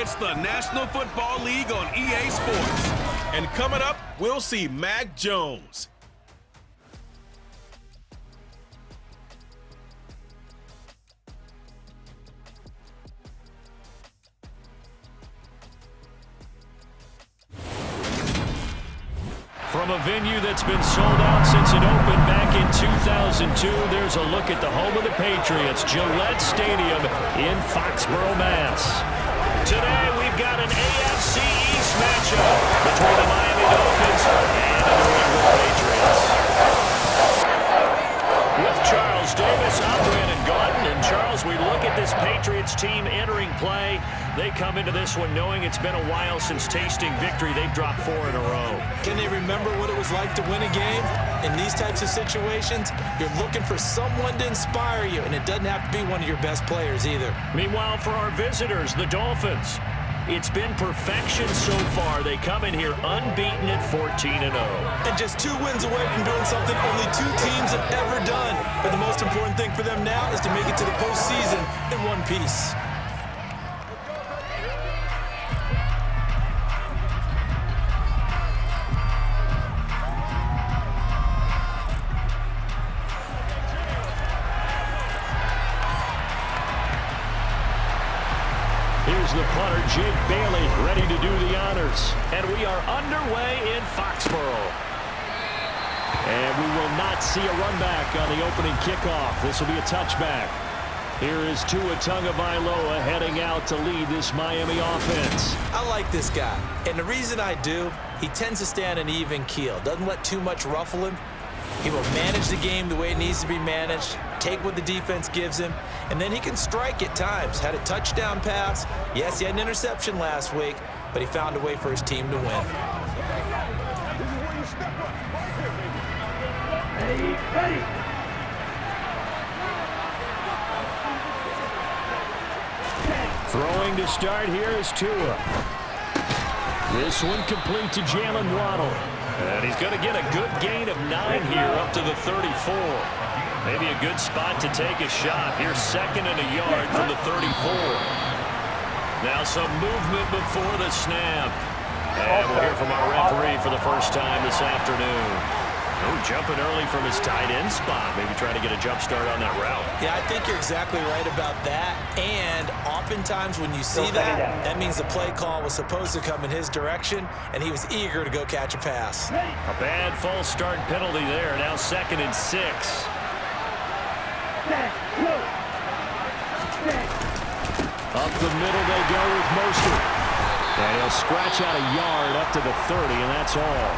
It's the National Football League on EA Sports. And coming up, we'll see Mac Jones. From a venue that's been sold out since it opened back in 2002, there's a look at the home of the Patriots, Gillette Stadium in Foxborough, Mass. Today, we've got an AFC East matchup between the Miami Dolphins and the New England Patriots. With Charles Davis, I'm Brandon Gaudin. And Charles, we look at this Patriots team entering play. They come into this one knowing it's been a while since tasting victory. They've dropped 4 in a row. Can they remember what it was like to win a game? In these types of situations, you're looking for someone to inspire you, and it doesn't have to be one of your best players either. Meanwhile, for our visitors, the Dolphins, it's been perfection so far. They come in here unbeaten at 14-0. And just 2 wins away from doing something only 2 teams have ever done. But the most important thing for them now is to make it to the postseason in one piece. Here's the punter, Jake Bailey, ready to do the honors. And we are underway in Foxborough. And we will not see a run back on the opening kickoff. This will be a touchback. Here is Tua Tagovailoa heading out to lead this Miami offense. I like this guy. And the reason I do, he tends to stay on an even keel. Doesn't let too much ruffle him. He will manage the game the way it needs to be managed, take what the defense gives him, and then he can strike at times. Had a touchdown pass. Yes, he had an interception last week, but he found a way for his team to win. Ready. Throwing to start here is Tua. This one complete to Jalen Waddle. And he's going to get a good gain of 9 here up to the 34. Maybe a good spot to take a shot. Here's 2nd and a yard from the 34. Now some movement before the snap. And we'll hear from our referee for the first time this afternoon. Oh, jumping early from his tight end spot. Maybe trying to get a jump start on that route. Yeah, I think you're exactly right about that. And oftentimes when you see that, that means the play call was supposed to come in his direction, and he was eager to go catch a pass. A bad false start penalty there. Now 2nd and 6. Up the middle they go with Mostert. And he'll scratch out a yard up to the 30, and that's all.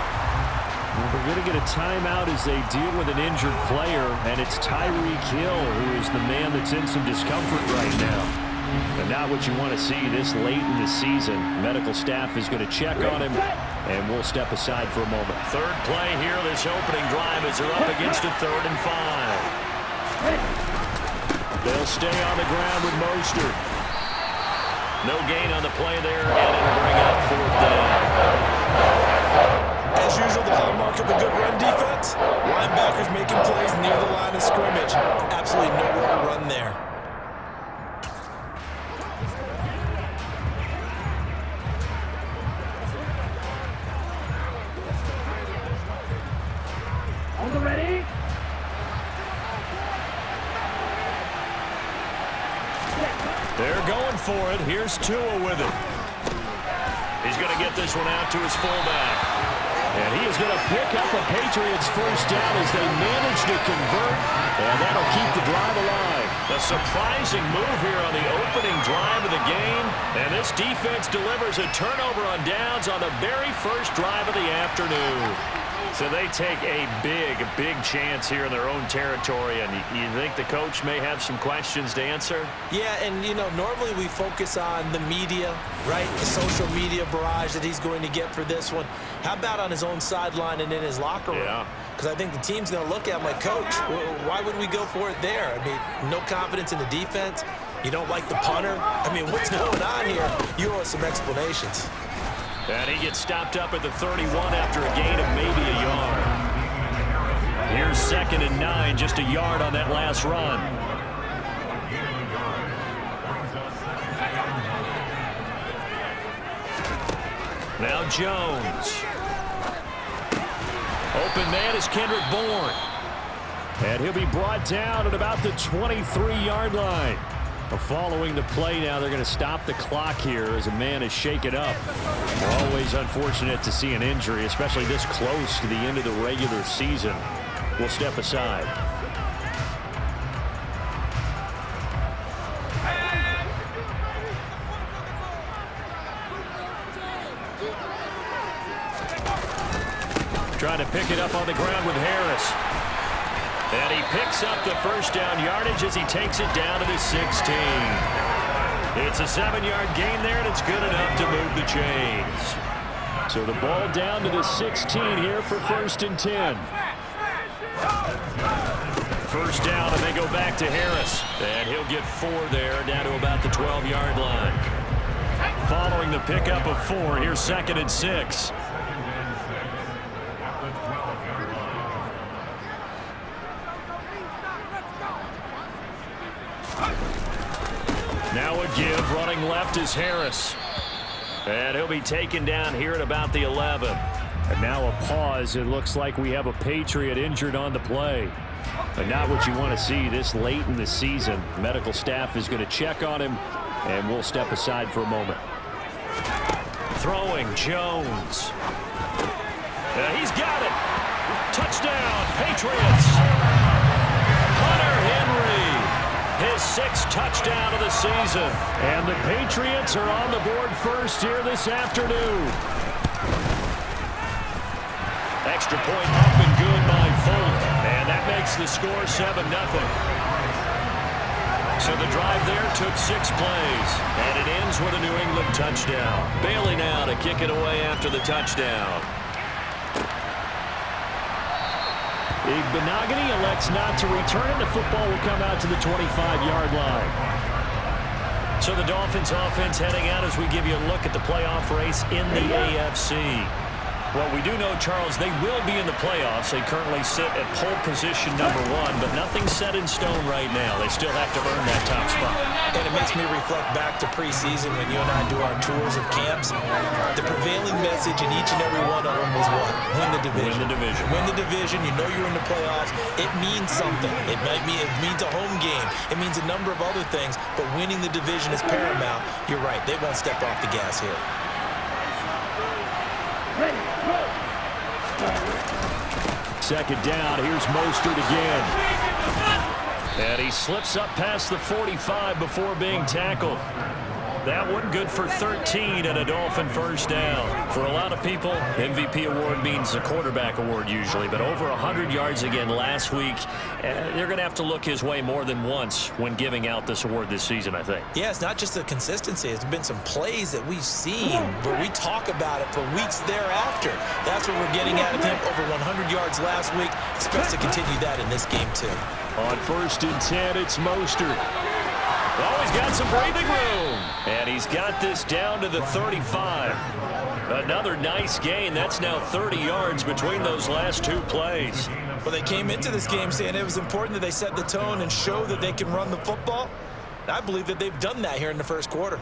We're going to get a timeout as they deal with an injured player, and it's Tyreek Hill who is the man that's in some discomfort right now. And not what you want to see this late in the season. Medical staff is going to check on him, and we'll step aside for a moment. Third play here, this opening drive as they're up against a 3rd and 5. They'll stay on the ground with Mostert. No gain on the play there, and it'll bring up 4th down. As usual, the hallmark of a good run defense, linebackers making plays near the line of scrimmage. Absolutely nowhere to run there. On the ready. They're going for it. Here's Tua with it. He's going to get this one out to his fullback. And he is going to pick up a Patriots first down as they manage to convert, and that'll keep the drive alive. A surprising move here on the opening drive of the game, and this defense delivers a turnover on downs on the very first drive of the afternoon. So they take a big chance here in their own territory, and you think the coach may have some questions to answer? Yeah, and, you know, normally we focus on the media, right? The social media barrage that he's going to get for this one. How about on his own sideline and in his locker room? Yeah. Because I think the team's going to look at him like, Coach, why would we go for it there? I mean, no confidence in the defense. You don't like the punter. I mean, what's going on here? You owe us some explanations. And he gets stopped up at the 31 after a gain of maybe a yard. Here's 2nd and 9, just a yard on that last run. Now Jones. Open man is Kendrick Bourne. And he'll be brought down at about the 23-yard line. Following the play now, they're going to stop the clock here as a man is shaken up. Always unfortunate to see an injury, especially this close to the end of the regular season. We'll step aside. Trying to pick it up on the ground with Harris. And he picks up the first down yardage as he takes it down to the 16. It's a 7-yard gain there, and it's good enough to move the chains. So the ball down to the 16 here for 1st and 10. First down, and they go back to Harris. And he'll get 4 there, down to about the 12-yard line. Following the pickup of 4, here's 2nd and 6. Now a give, running left is Harris. And he'll be taken down here at about the 11. And now a pause. It looks like we have a Patriot injured on the play. But not what you want to see this late in the season. Medical staff is going to check on him, and we'll step aside for a moment. Throwing, Jones. He's got it. Touchdown, Patriots. Hunter Henry. His 6th touchdown of the season. And the Patriots are on the board first here this afternoon. Extra point up and good by Folk. And that makes the score 7-0. So the drive there took 6 plays. And it ends with a New England touchdown. Bailey now to kick it away after the touchdown. Benogany elects not to return. The football will come out to the 25-yard line. So the Dolphins offense heading out as we give you a look at the playoff race in the AFC. Well, we do know, Charles, they will be in the playoffs. They currently sit at pole position #1, but nothing's set in stone right now. They still have to earn that top spot. And it makes me reflect back to preseason when you and I do our tours of camps. The prevailing message in each and every one of them was what? Win the division. Win the division. Win the division. You know you're in the playoffs. It means something. It means a home game. It means a number of other things, but winning the division is paramount. You're right. They won't step off the gas here. Second down, here's Mostert again. And he slips up past the 45 before being tackled. That one good for 13 and a Dolphin first down. For a lot of people, MVP award means a quarterback award usually, but over 100 yards again last week. They're going to have to look his way more than once when giving out this award this season, I think. Yeah, it's not just the consistency. It's been some plays that we've seen where we talk about it for weeks thereafter. That's what we're getting out of him. Over 100 yards last week. Expects to continue that in this game, too. On 1st and 10, it's Mostert. Oh, he's got some breathing room. And he's got this down to the 35. Another nice gain. That's now 30 yards between those last 2 plays. Well, they came into this game saying it was important that they set the tone and show that they can run the football. And I believe that they've done that here in the first quarter.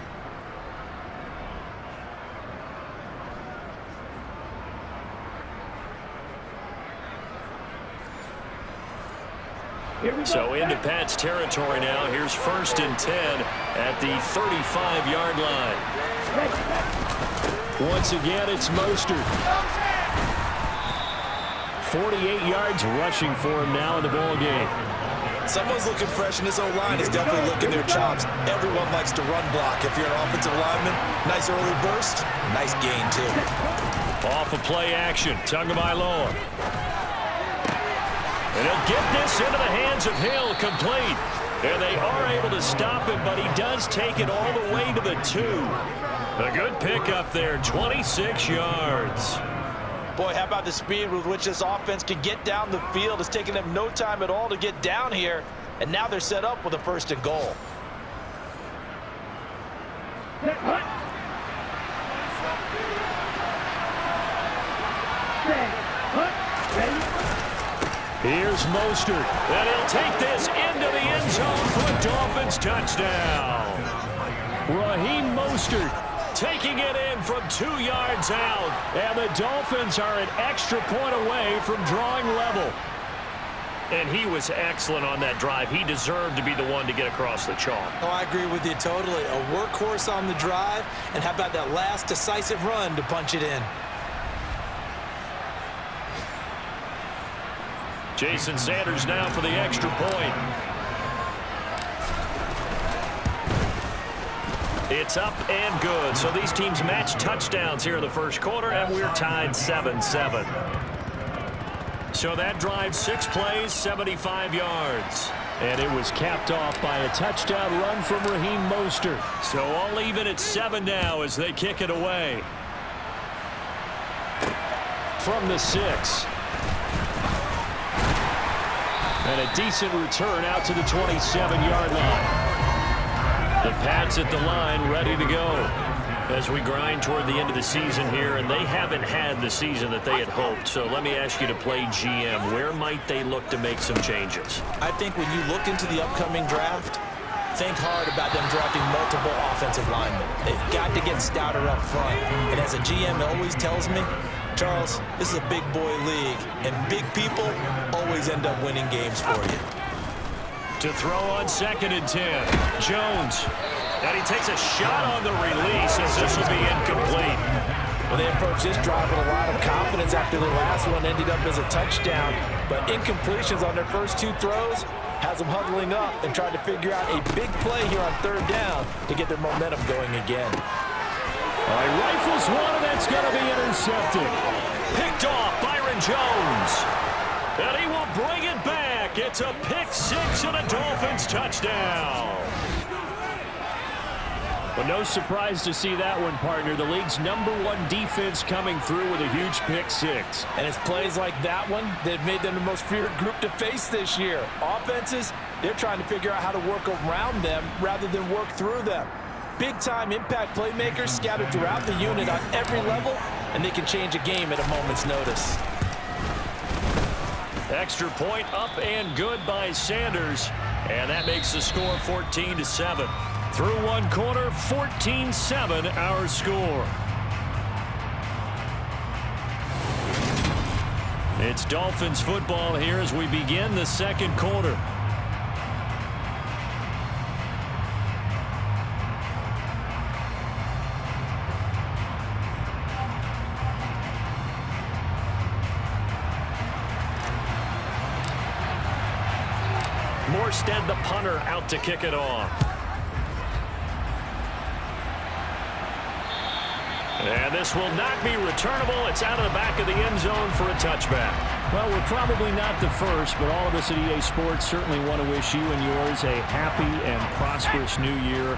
So into Pat's territory now. Here's 1st and 10 at the 35-yard line. Once again, it's Mostert. 48 yards rushing for him now in the ball game. Someone's looking fresh, and this O-line is definitely looking their chops. Everyone likes to run block. If you're an offensive lineman, nice early burst, nice gain, too. Off of play action, Tagovailoa. And he'll get this into the hands of Hill, complete. And they are able to stop him, but he does take it all the way to the 2. A good pickup there, 26 yards. Boy, how about the speed with which this offense can get down the field? It's taken them no time at all to get down here, and now they're set up with a 1st and goal. Here's Mostert, and he'll take this into the end zone for a Dolphins touchdown. Raheem Mostert taking it in from 2 yards out. And the Dolphins are an extra point away from drawing level. And he was excellent on that drive. He deserved to be the one to get across the chalk. Oh, I agree with you totally. A workhorse on the drive, and how about that last decisive run to punch it in? Jason Sanders now for the extra point. It's up and good. So these teams match touchdowns here in the first quarter, and we're tied 7-7. So that drive, 6 plays, 75 yards. And it was capped off by a touchdown run from Raheem Mostert. So all even at 7 now as they kick it away. From the 6. And a decent return out to the 27-yard line. The Pats at the line, ready to go. As we grind toward the end of the season here, and they haven't had the season that they had hoped. So let me ask you to play GM. Where might they look to make some changes? I think when you look into the upcoming draft, think hard about them drafting multiple offensive linemen. They've got to get stouter up front. And as a GM always tells me, Charles, this is a big boy league, and big people always end up winning games for you. To throw on 2nd and 10, Jones. And he takes a shot on the release as this will be incomplete. Well, they approached this drive with a lot of confidence after the last one ended up as a touchdown. But incompletions on their first 2 throws has them huddling up and trying to figure out a big play here on 3rd down to get their momentum going again. All right, rifles one, and that's going to be intercepted. Picked off, Byron Jones. And he will bring it back. It's a pick 6 and a Dolphins touchdown. But no surprise to see that one, partner. The league's #1 defense coming through with a huge pick 6. And it's plays like that one that have made them the most feared group to face this year. Offenses, they're trying to figure out how to work around them rather than work through them. Big-time impact playmakers scattered throughout the unit on every level, and they can change a game at a moment's notice. Extra point up and good by Sanders. And that makes the score 14-7. Through 1 quarter, 14-7 our score. It's Dolphins football here as we begin the 2nd quarter. Morstead, the punter, out to kick it off. And this will not be returnable. It's out of the back of the end zone for a touchback. Well, we're probably not the first, but all of us at EA Sports certainly want to wish you and yours a happy and prosperous new year.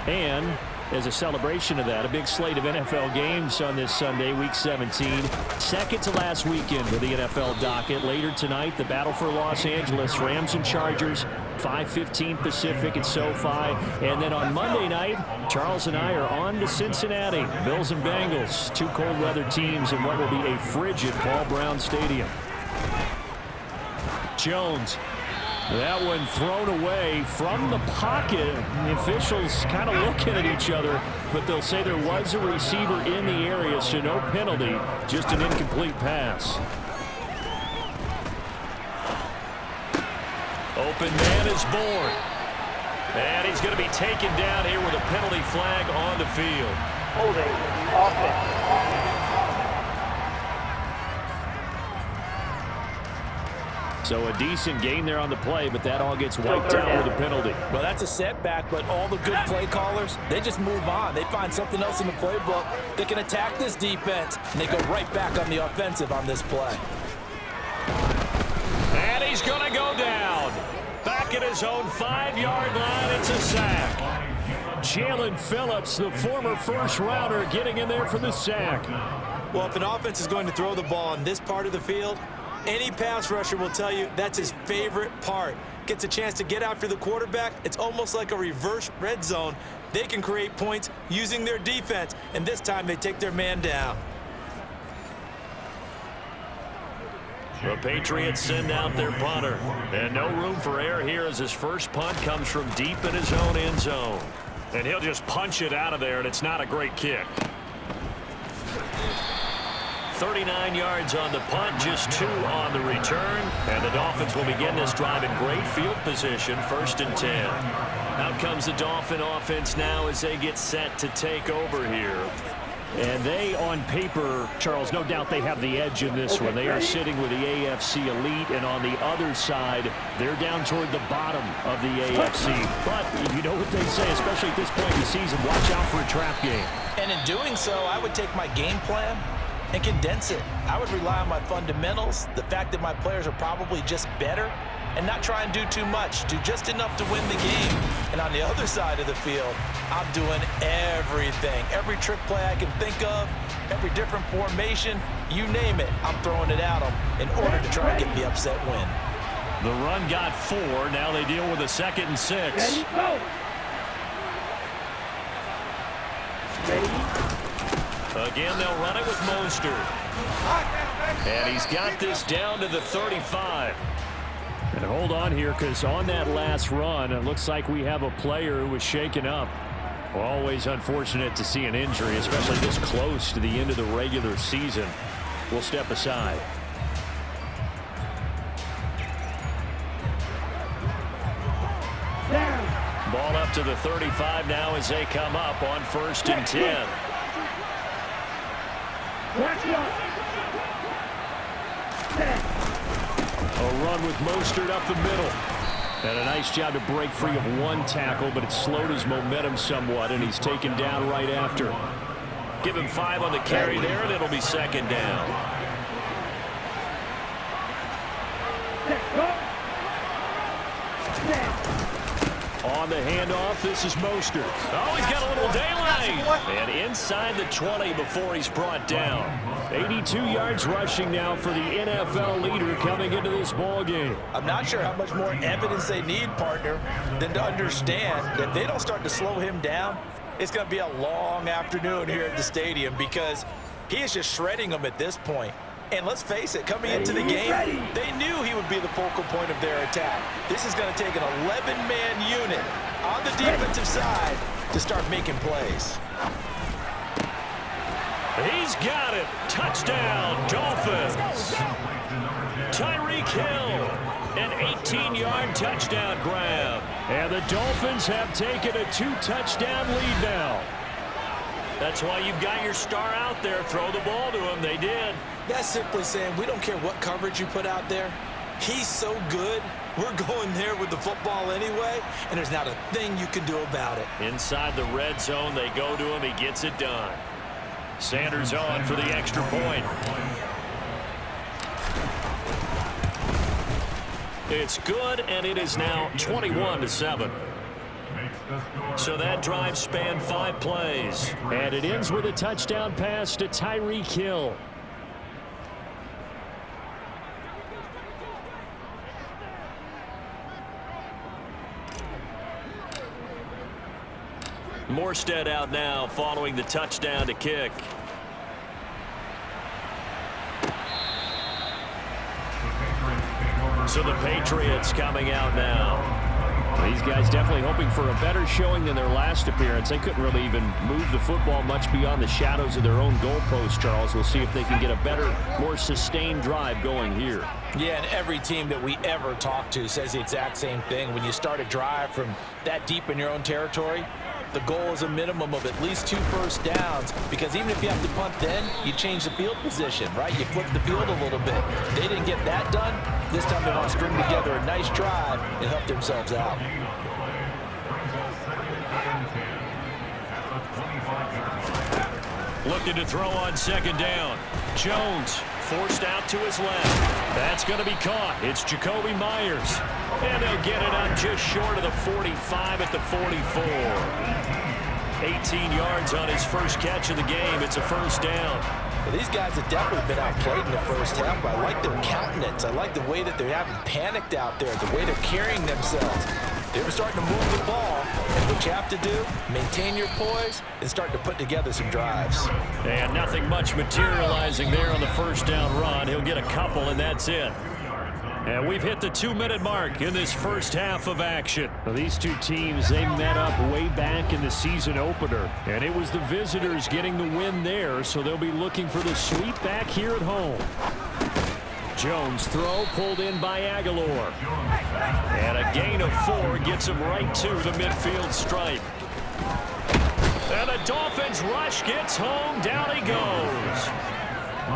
And as a celebration of that, a big slate of NFL games on this Sunday, Week 17. Second to last weekend for the NFL docket. Later tonight, the battle for Los Angeles, Rams and Chargers, 5:15 Pacific at SoFi. And then on Monday night, Charles and I are on to Cincinnati. Bills and Bengals, 2 cold weather teams in what will be a frigid Paul Brown Stadium. Jones. That one thrown away from the pocket. The officials kind of looking at each other, but they'll say there was a receiver in the area, so no penalty, just an incomplete pass. Open man is born. And he's going to be taken down here with a penalty flag on the field. Holding offense. So a decent gain there on the play, but that all gets wiped out with a penalty. Well, that's a setback, but all the good play callers, they just move on. They find something else in the playbook that can attack this defense, and they go right back on the offensive on this play. And he's going to go down. Back at his own 5-yard line, it's a sack. Jalen Phillips, the former first-rounder, getting in there for the sack. Well, if an offense is going to throw the ball on this part of the field, any pass rusher will tell you that's his favorite part. Gets a chance to get after the quarterback. It's almost like a reverse red zone. They can create points using their defense, and this time they take their man down. The Patriots send out their punter. And no room for error here as his first punt comes from deep in his own end zone. And he'll just punch it out of there, and it's not a great kick. 39 yards on the punt, just 2 on the return. And the Dolphins will begin this drive in great field position, 1st and 10. Out comes the Dolphin offense now as they get set to take over here. And they, on paper, Charles, no doubt they have the edge in this one. They are sitting with the AFC elite, and on the other side, they're down toward the bottom of the AFC. But you know what they say, especially at this point in the season, watch out for a trap game. And in doing so, I would take my game plan and condense it. I would rely on my fundamentals, the fact that my players are probably just better, and not try and do too much, do just enough to win the game. And on the other side of the field, I'm doing everything. Every trick play I can think of, every different formation, you name it, I'm throwing it at them in order to try and get the upset win. The run got 4. Now they deal with a 2nd and 6. Ready, go. Ready. Again, they'll run it with Mostert. And he's got this down to the 35. And hold on here, because on that last run, it looks like we have a player who was shaken up. Always unfortunate to see an injury, especially this close to the end of the regular season. We'll step aside. Down. Ball up to the 35 now as they come up on 1st and 10. Watch out. A run with Mostert up the middle. And a nice job to break free of 1 tackle, but it slowed his momentum somewhat, and he's taken down right after. Give him 5 on the carry there, and it'll be 2nd down. Go. On the handoff, this is Mostert. Oh, he's got a little daylight. And inside the 20 before he's brought down. 82 yards rushing now for the NFL leader coming into this ball game. I'm not sure how much more evidence they need, partner, than to understand that if they don't start to slow him down, it's going to be a long afternoon here at the stadium because he is just shredding them at this point. And let's face it, coming into the game, they knew he would be the focal point of their attack. This is going to take an 11-man unit on the defensive side to start making plays. He's got it. Touchdown, Dolphins. Tyreek Hill, an 18-yard touchdown grab. And the Dolphins have taken a 2-touchdown lead now. That's why you've got your star out there. Throw the ball to him. They did. That's simply saying we don't care what coverage you put out there. He's so good, we're going there with the football anyway, and there's not a thing you can do about it. Inside the red zone, they go to him. He gets it done. Sanders on for the extra point. It's good, and it is now 21-7. So that drive spanned 5 plays. And it ends with a touchdown pass to Tyreek Hill. Morstead out now following the touchdown to kick. So the Patriots coming out now. These guys definitely hoping for a better showing than their last appearance. They couldn't really even move the football much beyond the shadows of their own goalpost, Charles. We'll see if they can get a better, more sustained drive going here. Yeah, and every team that we ever talk to says the exact same thing. When you start a drive from that deep in your own territory, the goal is a minimum of at least 2 first downs, because even if you have to punt then, you change the field position, right? You flip the field a little bit. They didn't get that done. This time they want to string together a nice drive and help themselves out. Looking to throw on 2nd down. Jones forced out to his left. That's going to be caught. It's Jacoby Myers. And they'll get it up just short of the 45 at the 44. 18 yards on his first catch of the game. It's a first down. Well, these guys have definitely been outplayed in the first half, but I like their countenance. I like the way that they're having panicked out there, the way they're carrying themselves. They were starting to move the ball, and what you have to do, maintain your poise and start to put together some drives. And nothing much materializing there on the first down run. He'll get a couple, and that's it. And we've hit the 2-minute mark in this first half of action. Well, these two teams, they met up way back in the season opener. And it was the visitors getting the win there, so they'll be looking for the sweep back here at home. Jones throw pulled in by Aguilar. And a gain of 4 gets him right to the midfield stripe. And the Dolphins rush gets home. Down he goes.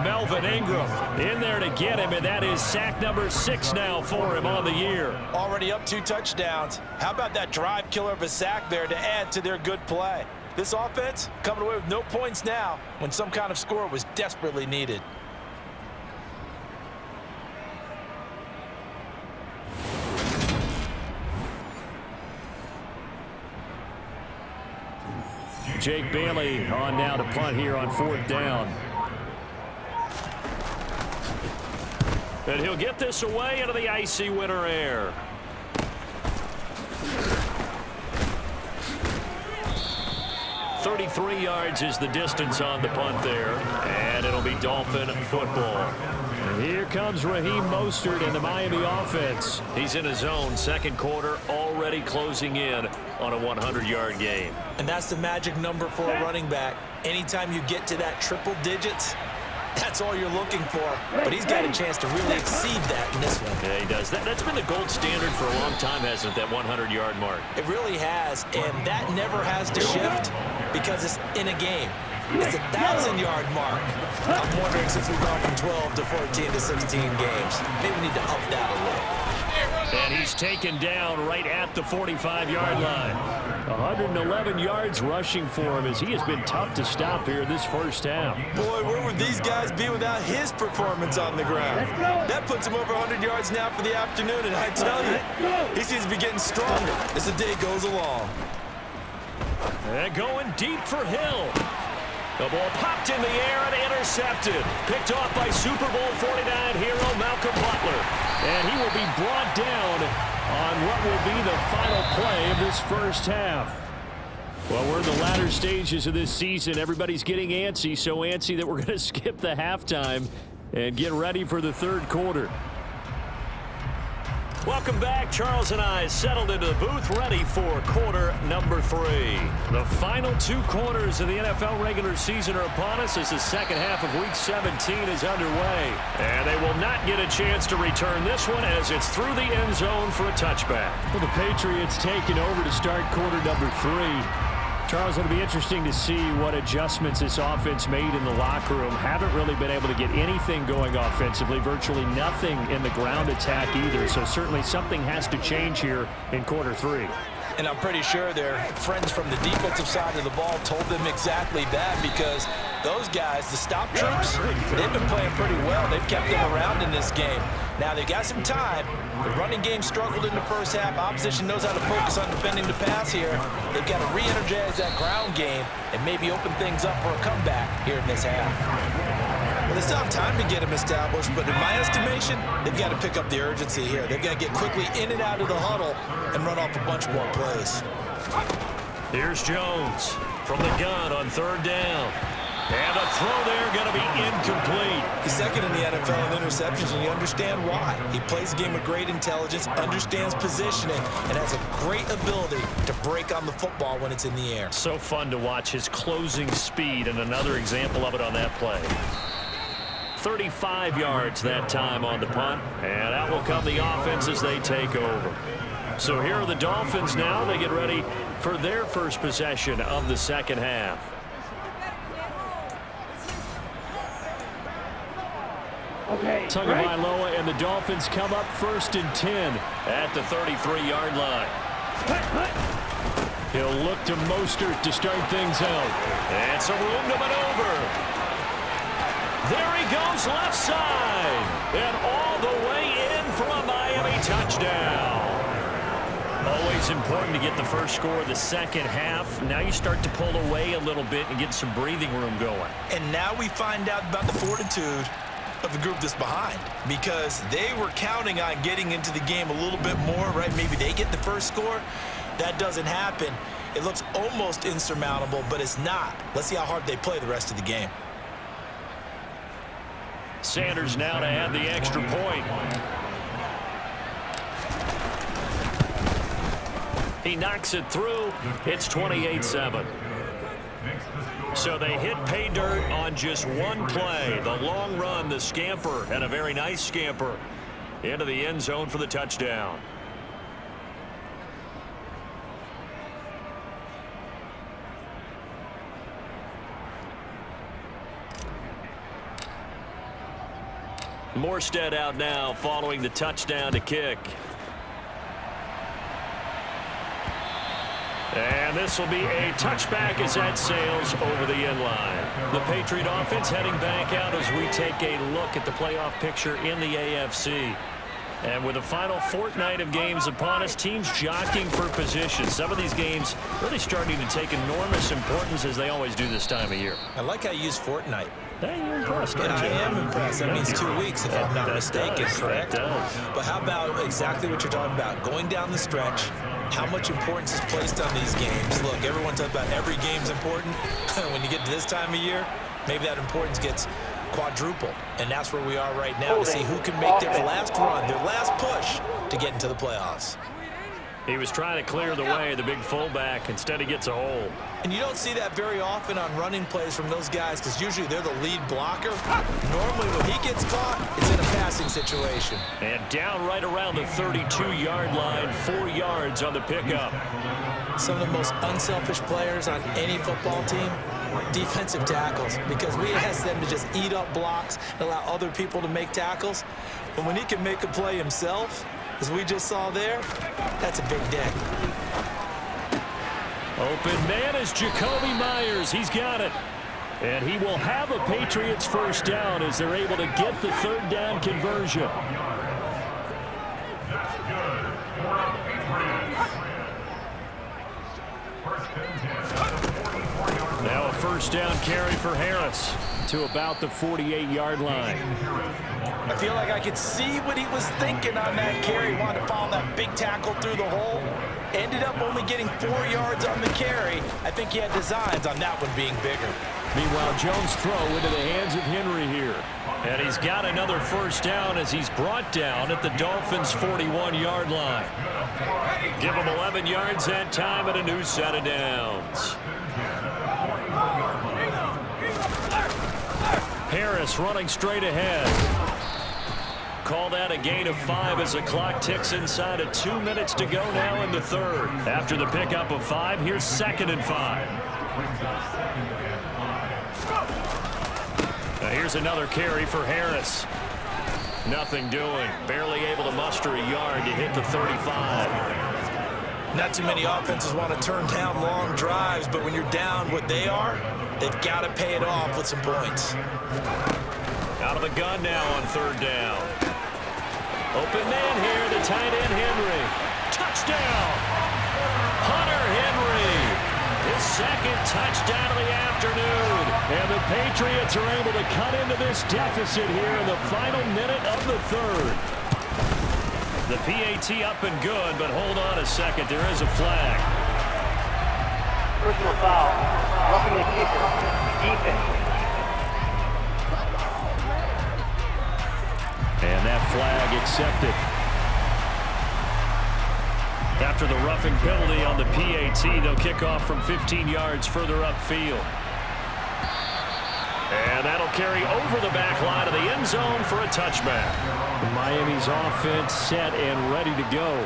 Melvin Ingram in there to get him, and that is sack number 6 now for him on the year. Already up 2 touchdowns. How about that drive killer of a sack there to add to their good play? This offense coming away with no points now when some kind of score was desperately needed. Jake Bailey on now to punt here on 4th down. And he'll get this away into the icy winter air. .33 yards is the distance on the punt there. And it'll be Dolphin football. And here comes Raheem Mostert in the Miami offense. He's in his zone, second quarter, already closing in on a 100-yard game. And that's the magic number for a running back. Anytime you get to that triple digits, that's all you're looking for. But he's got a chance to really exceed that in this one. Yeah, he does. That's been the gold standard for a long time, hasn't it, that 100-yard mark? It really has, and that never has to shift because it's in a game. It's a 1,000-yard mark. I'm wondering, since we've gone from 12 to 14 to 16 games, maybe we need to up that a little. And he's taken down right at the 45-yard line. 111 yards rushing for him as he has been tough to stop here this first half. Boy, where would these guys be without his performance on the ground? That puts him over 100 yards now for the afternoon, and I tell you, he seems to be getting stronger as the day goes along. And going deep for Hill. The ball popped in the air and intercepted. Picked off by Super Bowl 49 hero Malcolm Butler. And he will be brought down on what will be the final play of this first half. Well, we're in the latter stages of this season. Everybody's getting antsy, so antsy that we're going to skip the halftime and get ready for the third quarter. Welcome back. Charles and I settled into the booth ready for quarter number 3. The final 2 quarters of the NFL regular season are upon us as the second half of Week 17 is underway. And they will not get a chance to return this one as it's through the end zone for a touchback. Well, the Patriots taking over to start quarter number 3. Charles, it'll be interesting to see what adjustments this offense made in the locker room. Haven't really been able to get anything going offensively, virtually nothing in the ground attack either. So certainly something has to change here in quarter 3. And I'm pretty sure their friends from the defensive side of the ball told them exactly that, because those guys, the stop troops, they've been playing pretty well. They've kept them around in this game. Now, they got some time. The running game struggled in the first half. Opposition knows how to focus on defending the pass here. They've got to re-energize that ground game and maybe open things up for a comeback here in this half. Well, they still have time to get them established, but in my estimation, they've got to pick up the urgency here. They've got to get quickly in and out of the huddle and run off a bunch more plays. Here's Jones from the gun on 3rd down. And a throw there going to be incomplete. He's second in the NFL in interceptions, and you understand why. He plays a game of great intelligence, understands positioning, and has a great ability to break on the football when it's in the air. So fun to watch his closing speed, and another example of it on that play. 35 yards that time on the punt, and out will come the offense as they take over. So here are the Dolphins now. They get ready for their first possession of the second half. Okay. Tagovailoa and the Dolphins come up 1st and 10 at the 33-yard line. He'll look to Mostert to start things out. And some room to maneuver. There he goes left side. And all the way in for a Miami touchdown. Always important to get the first score of the second half. Now you start to pull away a little bit and get some breathing room going. And now we find out about the fortitude of the group that's behind, because they were counting on getting into the game a little bit more, right? Maybe they get the first score. That doesn't happen. It looks almost insurmountable, but it's not. Let's see how hard they play the rest of the game. Sanders now to add the extra point. He knocks it through. It's 28-7. So they hit pay dirt on just one play. The long run, the scamper, and a very nice scamper into the end zone for the touchdown. Morstead out now following the touchdown to kick. And this will be a touchback as that sails over the end line. The Patriot offense heading back out as we take a look at the playoff picture in the AFC. And with the final fortnight of games upon us, teams jockeying for position. Some of these games really starting to take enormous importance as they always do this time of year. I like how you use fortnight. Hey, you're impressed, Yeah, I am impressed. That means 2 weeks, if I'm not mistaken, correct? But how about exactly what you're talking about? Going down the stretch, how much importance is placed on these games? Look, everyone talks about every game's important. When you get to this time of year, maybe that importance gets quadruple. And that's where we are right now to see who can make their last run, their last push to get into the playoffs. He was trying to clear the way, the big fullback. Instead, he gets a hole. And you don't see that very often on running plays from those guys because usually they're the lead blocker. Normally, when he gets caught, it's in a passing situation. And down right around the 32-yard line, 4 yards on the pickup. Some of the most unselfish players on any football team, defensive tackles, because we ask them to just eat up blocks and allow other people to make tackles. But when he can make a play himself, as we just saw there, that's a big day. Open man is Jacoby Myers. He's got it. And he will have a Patriots first down as they're able to get the third down conversion. Now a first down carry for Harris to about the 48-yard line. I feel like I could see what he was thinking on that carry. He wanted to follow that big tackle through the hole. Ended up only getting 4 yards on the carry. I think he had designs on that one being bigger. Meanwhile, Jones' throw into the hands of Henry here. And he's got another first down as he's brought down at the Dolphins' 41-yard line. Give him 11 yards that time and a new set of downs. Harris running straight ahead. Called out a gain of 5 as the clock ticks inside of 2 minutes to go now in the third. After the pickup of 5, here's 2nd and 5. Now here's another carry for Harris. Nothing doing. Barely able to muster a yard to hit the 35. Not too many offenses want to turn down long drives, but when you're down what they are, they've got to pay it off with some points. Out of the gun now on third down. Open man here, the tight end Henry. Touchdown! Hunter Henry. His second touchdown of the afternoon. And the Patriots are able to cut into this deficit here in the final minute of the third. The PAT up and good, but hold on a second. There is a flag. Personal foul. Roughing the kicker. Defense. And that flag accepted. After the roughing penalty on the PAT, they'll kick off from 15 yards further upfield. And that'll carry over the back line of the end zone for a touchback. Miami's offense set and ready to go.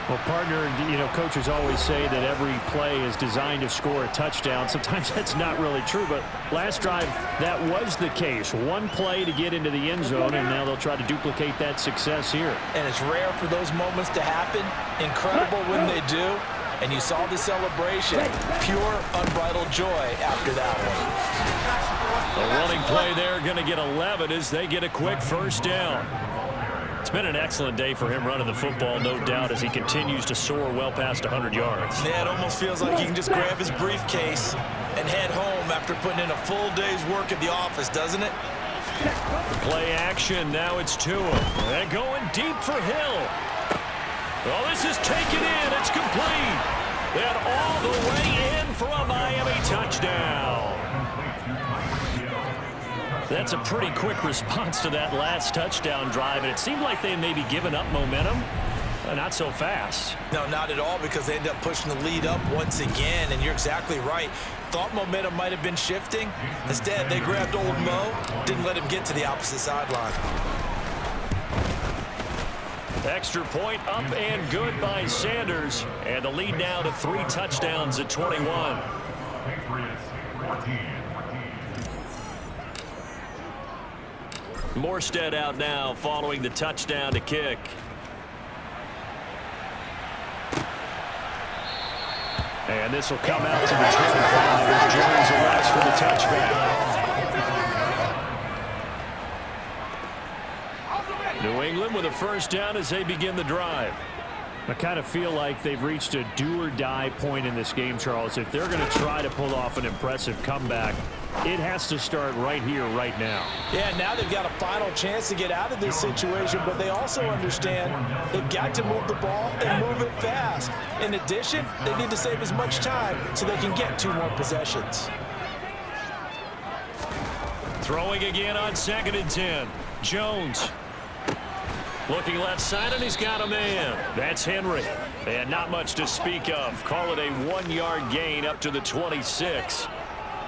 Well, partner, you know, coaches always say that every play is designed to score a touchdown. Sometimes that's not really true, but last drive, that was the case. One play to get into the end zone, and now they'll try to duplicate that success here. And it's rare for those moments to happen. Incredible when they do. And you saw the celebration. Pure, unbridled joy after that one. The running play there going to get 11 as they get a quick first down. It's been an excellent day for him running the football, no doubt, as he continues to soar well past 100 yards. Yeah, it almost feels like he can just grab his briefcase and head home after putting in a full day's work at the office, doesn't it? Play action, now it's Tua. And going deep for Hill. Well, this is taken in, it's complete. And all the way in for a Miami touchdown. That's a pretty quick response to that last touchdown drive, and it seemed like they may be giving up momentum. Not so fast. No, not at all, because they end up pushing the lead up once again, and you're exactly right. Thought momentum might have been shifting. Instead, they grabbed old Mo, didn't let him get to the opposite sideline. Extra point up and good by Sanders. And the lead now to 3 touchdowns at 21. Morstead out now following the touchdown to kick. And this will come out to the 25 as Jones arrives for the touchback. New England with a first down as they begin the drive. I kind of feel like they've reached a do-or-die point in this game, Charles. If they're going to try to pull off an impressive comeback, it has to start right here, right now. Yeah, now they've got a final chance to get out of this situation, but they also understand they've got to move the ball and move it fast. In addition, they need to save as much time so they can get 2 more possessions. Throwing again on 2nd and 10. Jones. Looking left side, and he's got a man. That's Henry. And not much to speak of. Call it a 1-yard gain up to the 26.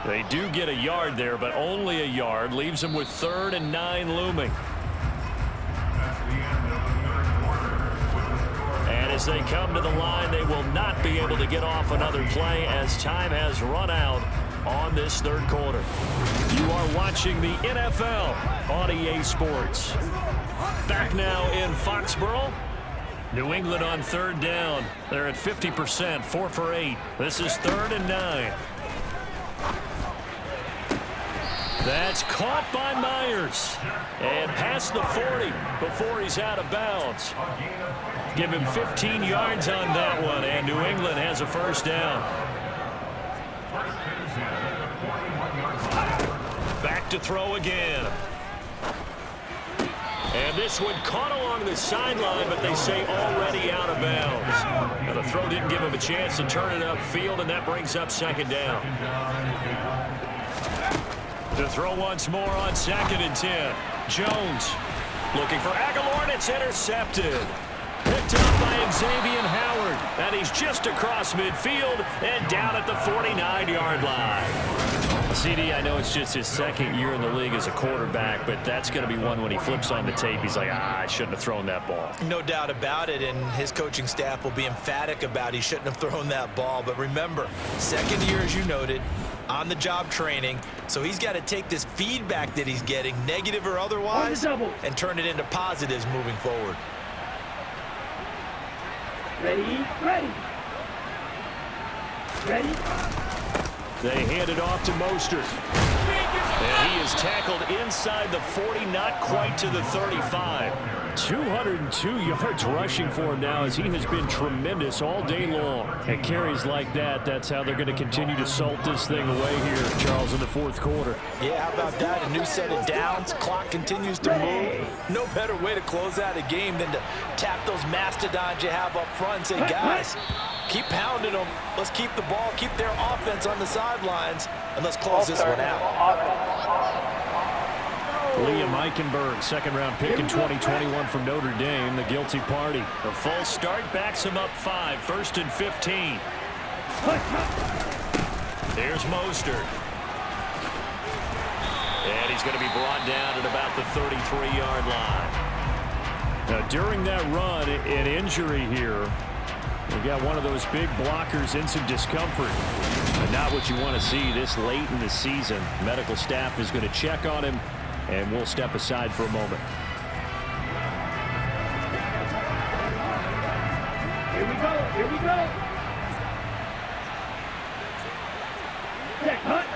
They do get a yard there, but only a yard. Leaves them with 3rd and 9 looming. And as they come to the line, they will not be able to get off another play as time has run out on this 3rd quarter. You are watching the NFL on EA Sports. Back now in Foxborough. New England on 3rd down. They're at 50%, 4 for 8. This is 3rd and 9. That's caught by Myers. And past the 40 before he's out of bounds. Give him 15 yards on that one, and New England has a first down. Back to throw again. And this one caught along the sideline, but they say already out of bounds. Now the throw didn't give him a chance to turn it upfield, and that brings up 2nd down. To throw once more on 2nd and 10. Jones looking for Aguilar, and it's intercepted. Picked up by Xavier Howard, and he's just across midfield and down at the 49-yard line. CD, I know it's just his 2nd year in the league as a quarterback, but that's going to be one when he flips on the tape. He's like, I shouldn't have thrown that ball. No doubt about it, and his coaching staff will be emphatic about he shouldn't have thrown that ball. But remember, 2nd year, as you noted, on-the-job training, so he's got to take this feedback that he's getting, negative or otherwise, and turn it into positives moving forward. Ready? Ready. Ready? They hand it off to Mostert. And he is tackled inside the 40, not quite to the 35. 202 yards rushing for him now, as he has been tremendous all day long. And carries like that, that's how they're going to continue to salt this thing away here, Charles, in the 4th quarter. Yeah, how about that? A new set of downs. Clock continues to move. No better way to close out a game than to tap those mastodons you have up front and say, guys, keep pounding them. Let's keep the ball, keep their offense on the sidelines, and let's close this one out. Liam Eichenberg, 2nd-round pick in 2021 from Notre Dame, the guilty party. The false start backs him up 5, 1st and 15. There's Mostert. And he's going to be brought down at about the 33-yard line. Now, during that run, an injury here. We got one of those big blockers in some discomfort. But not what you want to see this late in the season. Medical staff is going to check on him, and we'll step aside for a moment. Here we go. Here we go. Check, hut.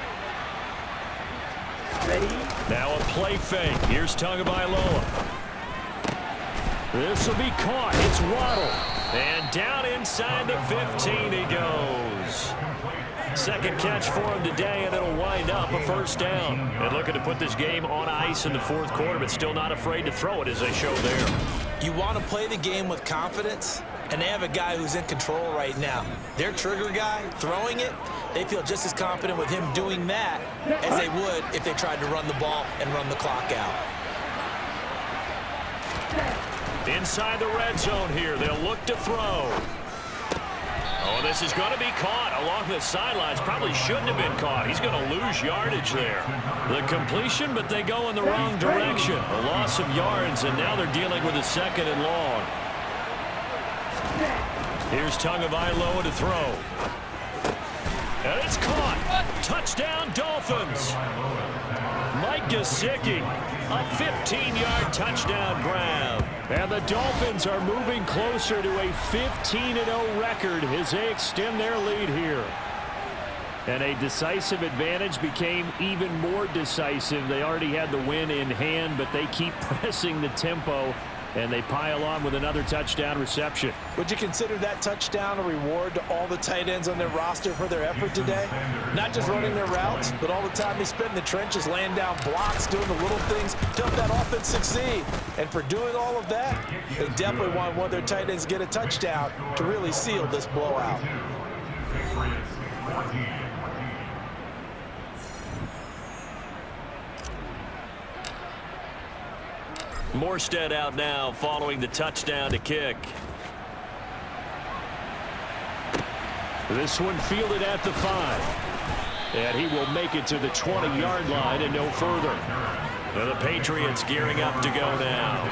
Ready? Now a play fake. Here's Tagovailoa. This will be caught. It's Waddle. And down inside the 15 he goes. 2nd catch for him today, and it'll wind up a first down. And looking to put this game on ice in the 4th quarter, but still not afraid to throw it, as they show there. You want to play the game with confidence, and they have a guy who's in control right now. Their trigger guy, throwing it, they feel just as confident with him doing that as they would if they tried to run the ball and run the clock out. Inside the red zone here. They'll look to throw. Oh, this is going to be caught along the sidelines. Probably shouldn't have been caught. He's going to lose yardage there. The completion, but they go in the wrong direction. A loss of yards, and now they're dealing with a 2nd and long. Here's Tagovailoa to throw. And it's caught. Touchdown, Dolphins. Mike Gesicki, a 15-yard touchdown grab. And the Dolphins are moving closer to a 15-0 record as they extend their lead here. And a decisive advantage became even more decisive. They already had the win in hand, but they keep pressing the tempo, and they pile on with another touchdown reception. Would you consider that touchdown a reward to all the tight ends on their roster for their effort today? Not just running their routes, but all the time they spent in the trenches, laying down blocks, doing the little things to help that offense succeed. And for doing all of that, they definitely want one of their tight ends to get a touchdown to really seal this blowout. Morstead out now following the touchdown to kick. This one fielded at the 5. And he will make it to the 20-yard line and no further. Well, the Patriots gearing up to go now.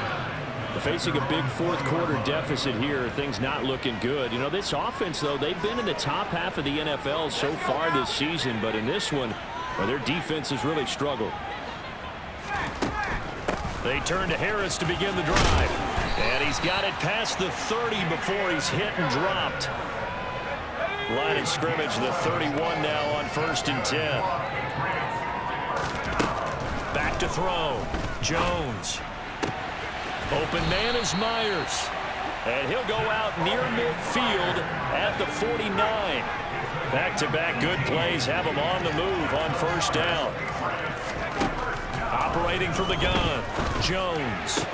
Facing a big fourth-quarter deficit here, things not looking good. You know, this offense, though, they've been in the top half of the NFL so far this season, but in this one, well, their defense has really struggled. They turn to Harris to begin the drive. And he's got it past the 30 before he's hit and dropped. Line of scrimmage, the 31 now on 1st and 10. Back to throw. Jones. Open man is Myers. And he'll go out near midfield at the 49. Back-to-back good plays have him on the move on 1st down. Operating from the gun, Jones.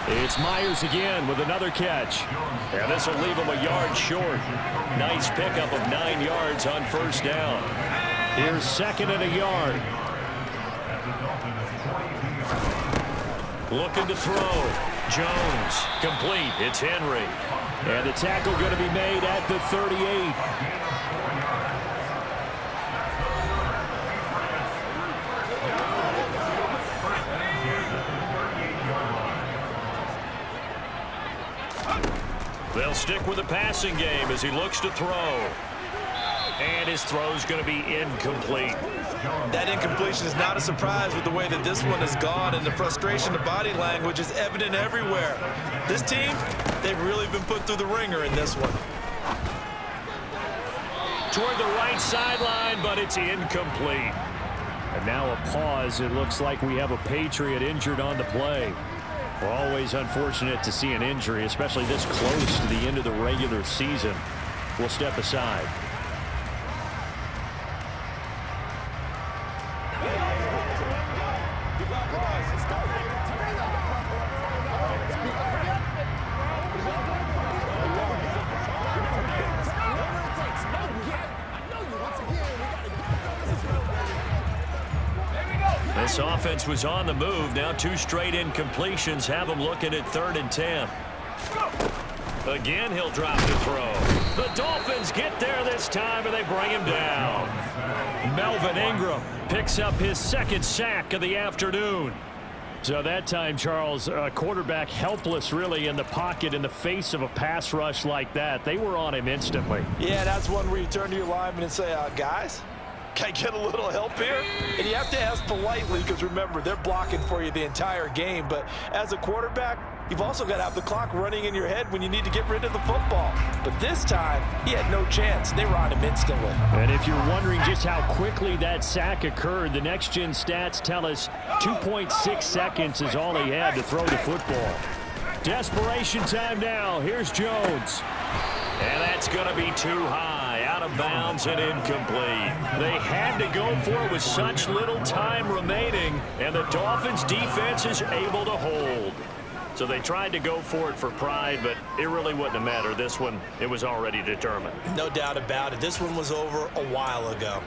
It's Myers again with another catch. And this will leave him a yard short. Nice pickup of 9 yards on 1st down. Here's 2nd and a yard. Looking to throw. Jones, complete. It's Henry. And the tackle going to be made at the 38. They'll stick with the passing game as he looks to throw. And his throw's going to be incomplete. That incompletion is not a surprise with the way that this one has gone, and the frustration, the body language is evident everywhere. This team, they've really been put through the ringer in this one. Toward the right sideline, but it's incomplete. And now a pause. It looks like we have a Patriot injured on the play. We're always unfortunate to see an injury, especially this close to the end of the regular season. We'll step aside. This offense was on the move. Now 2 straight incompletions have him looking at 3rd and 10. Again, he'll drop to throw. The Dolphins get there this time, and they bring him down. Melvin Ingram picks up his 2nd sack of the afternoon. So that time, Charles, quarterback helpless really in the pocket in the face of a pass rush like that. They were on him instantly. Yeah, that's one where you turn to your lineman and say, guys, can I get a little help here? And you have to ask politely because, remember, they're blocking for you the entire game. But as a quarterback, you've also got to have the clock running in your head when you need to get rid of the football. But this time, he had no chance. They were on him instantly. And if you're wondering just how quickly that sack occurred, the next-gen stats tell us 2.6 seconds is all he had to throw the football. Desperation time now. Here's Jones. And that's going to be too high, out of bounds and incomplete. They had to go for it with such little time remaining, and the Dolphins defense is able to hold. So they tried to go for it for pride, but it really wouldn't have mattered. This one, it was already determined. No doubt about it. This one was over a while ago.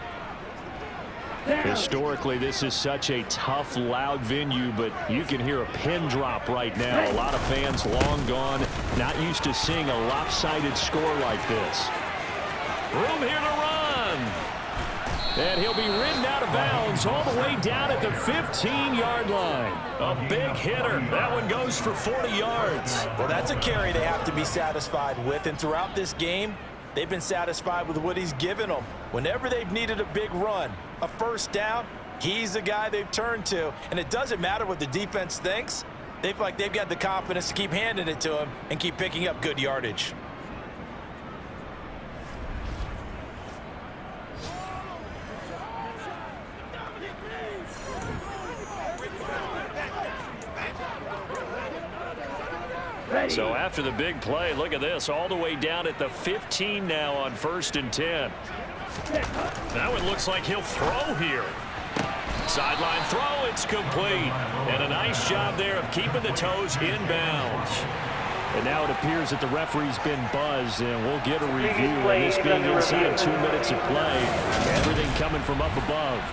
Historically, this is such a tough, loud venue, but you can hear a pin drop right now. A lot of fans long gone, not used to seeing a lopsided score like this. Room here to run. And he'll be ridden out of bounds all the way down at the 15-yard line. A big hitter. That one goes for 40 yards. Well, that's a carry they have to be satisfied with, and throughout this game, they've been satisfied with what he's given them. Whenever they've needed a big run, a first down, he's the guy they've turned to. And it doesn't matter what the defense thinks. They feel like they've got the confidence to keep handing it to him and keep picking up good yardage. So after the big play, look at this, all the way down at the 15 now on 1st and 10. That one looks like he'll throw here. Sideline throw, it's complete. And a nice job there of keeping the toes inbounds. And now it appears that the referee's been buzzed, and we'll get a review on this being inside 2 minutes of play. Everything coming from up above.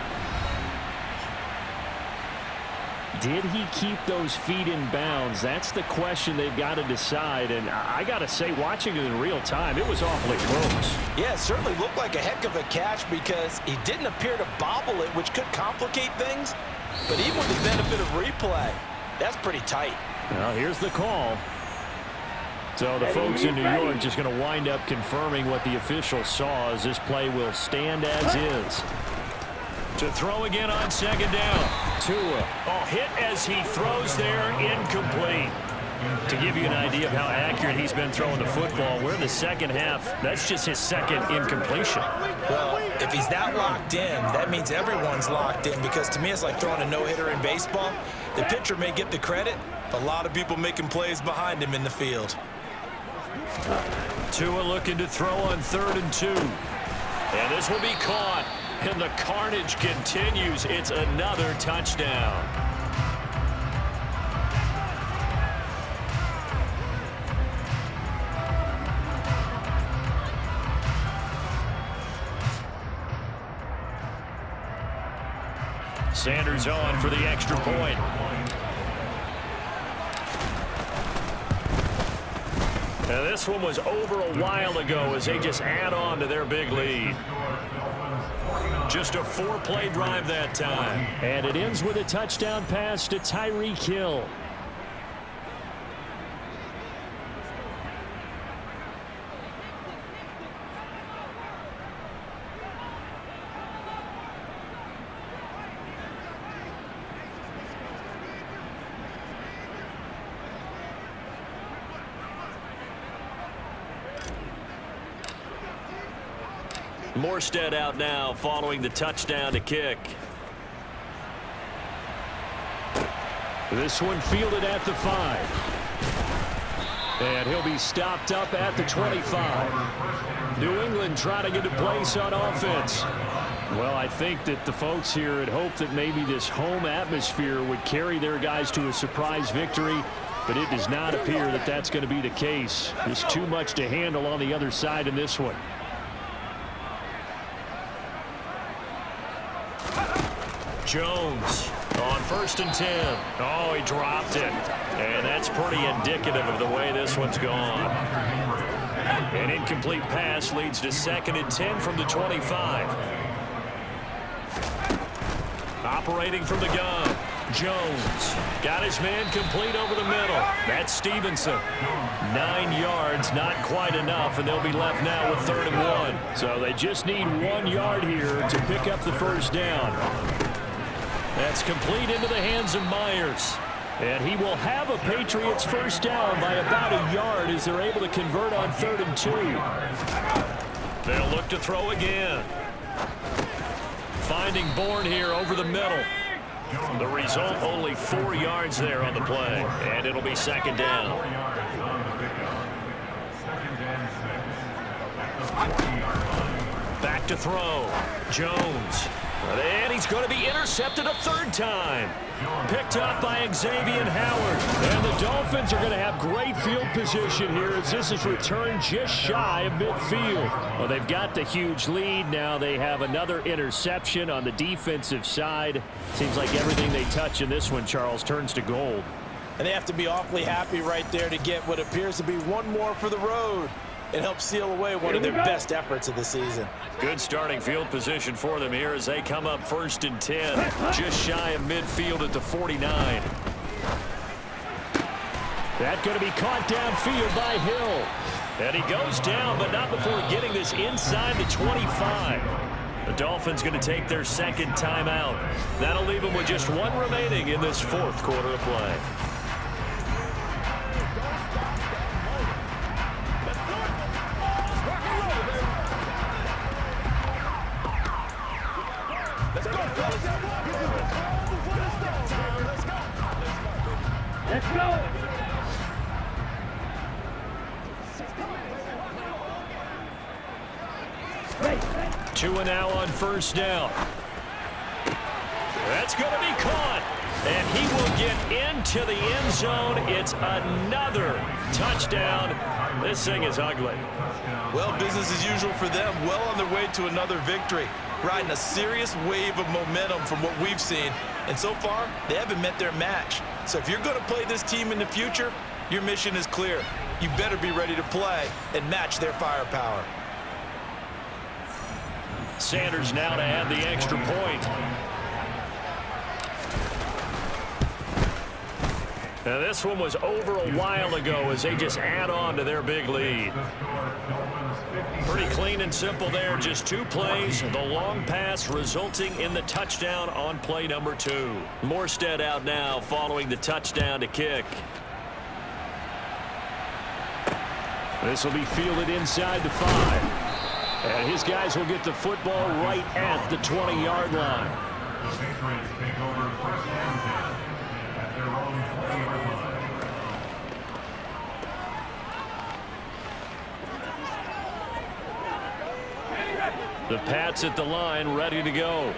Did he keep those feet in bounds? That's the question they've got to decide. And I got to say, watching it in real time, it was awfully close. Yeah, it certainly looked like a heck of a catch because he didn't appear to bobble it, which could complicate things. But even with the benefit of replay, that's pretty tight. Well, here's the call. So the folks in New York just going to wind up confirming what the official saw, as this play will stand as is. To throw again on 2nd down. Tua. Oh, hit as he throws there, incomplete. To give you an idea of how accurate he's been throwing the football, we're in the second half. That's just his second incompletion. Well, if he's that locked in, that means everyone's locked in, because to me it's like throwing a no-hitter in baseball. The pitcher may get the credit, but a lot of people making plays behind him in the field. Tua looking to throw on 3rd and 2. And this will be caught. And the carnage continues. It's another touchdown. Sanders on for the extra point. Now this one was over a while ago as they just add on to their big lead. Just a 4-play drive that time. And it ends with a touchdown pass to Tyreek Hill. Morstead out now following the touchdown to kick. This one fielded at the 5. And he'll be stopped up at the 25. New England trying to get a place on offense. Well, I think that the folks here had hoped that maybe this home atmosphere would carry their guys to a surprise victory, but it does not appear that that's going to be the case. There's too much to handle on the other side in this one. Jones on 1st and 10. Oh, he dropped it. And that's pretty indicative of the way this one's gone. An incomplete pass leads to 2nd and 10 from the 25. Operating from the gun. Jones got his man complete over the middle. That's Stevenson. 9 yards, not quite enough, and they'll be left now with 3rd and 1. So they just need 1 yard here to pick up the first down. That's complete into the hands of Myers. And he will have a Patriots first down by about a yard as they're able to convert on 3rd and 2. They'll look to throw again. Finding Bourne here over the middle. The result, only 4 yards there on the play. And it'll be 2nd down. Back to throw. Jones. And he's going to be intercepted a third time. Picked up by Xavier Howard. And the Dolphins are going to have great field position here as this is returned just shy of midfield. Well, they've got the huge lead. Now they have another interception on the defensive side. Seems like everything they touch in this one, Charles, turns to gold. And they have to be awfully happy right there to get what appears to be one more for the road. It helps seal away one of their best efforts of the season. Good starting field position for them here as they come up 1st and 10. Just shy of midfield at the 49. That's going to be caught downfield by Hill. And he goes down, but not before getting this inside the 25. The Dolphins going to take their second timeout. That'll leave them with just one remaining in this 4th quarter of play. Let's go. 2 and now on 1st down. That's going to be caught. And he will get into the end zone. It's another touchdown. This thing is ugly. Well, business as usual for them. Well on their way to another victory. Riding a serious wave of momentum from what we've seen. And so far, they haven't met their match. So if you're going to play this team in the future, your mission is clear. You better be ready to play and match their firepower. Sanders now to add the extra point. Now this one was over a while ago as they just add on to their big lead. Pretty clean and simple there. Just 2 plays. The long pass resulting in the touchdown on play number 2. Morstead out now following the touchdown to kick. This will be fielded inside the 5. And his guys will get the football right at the 20-yard line. The Pats at the line, ready to go.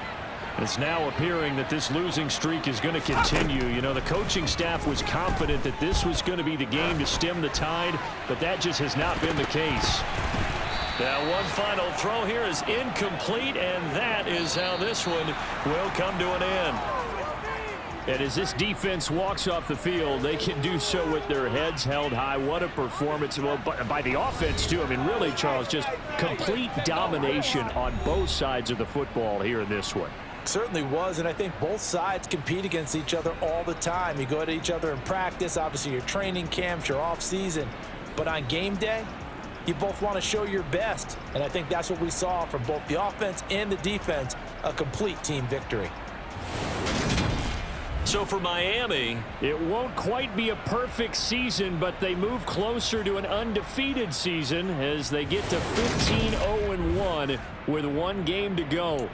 It's now appearing that this losing streak is going to continue. You know, the coaching staff was confident that this was going to be the game to stem the tide, but that just has not been the case. Now one final throw here is incomplete, and that is how this one will come to an end. And as this defense walks off the field, they can do so with their heads held high. What a performance. Well, by the offense, too. I mean, really, Charles, just complete domination on both sides of the football here in this one. Certainly was, and I think both sides compete against each other all the time. You go at each other in practice, obviously your training camps, your off season, but on game day, you both want to show your best, and I think that's what we saw from both the offense and the defense, a complete team victory. So for Miami, it won't quite be a perfect season, but they move closer to an undefeated season as they get to 15-0-1 with 1 game to go.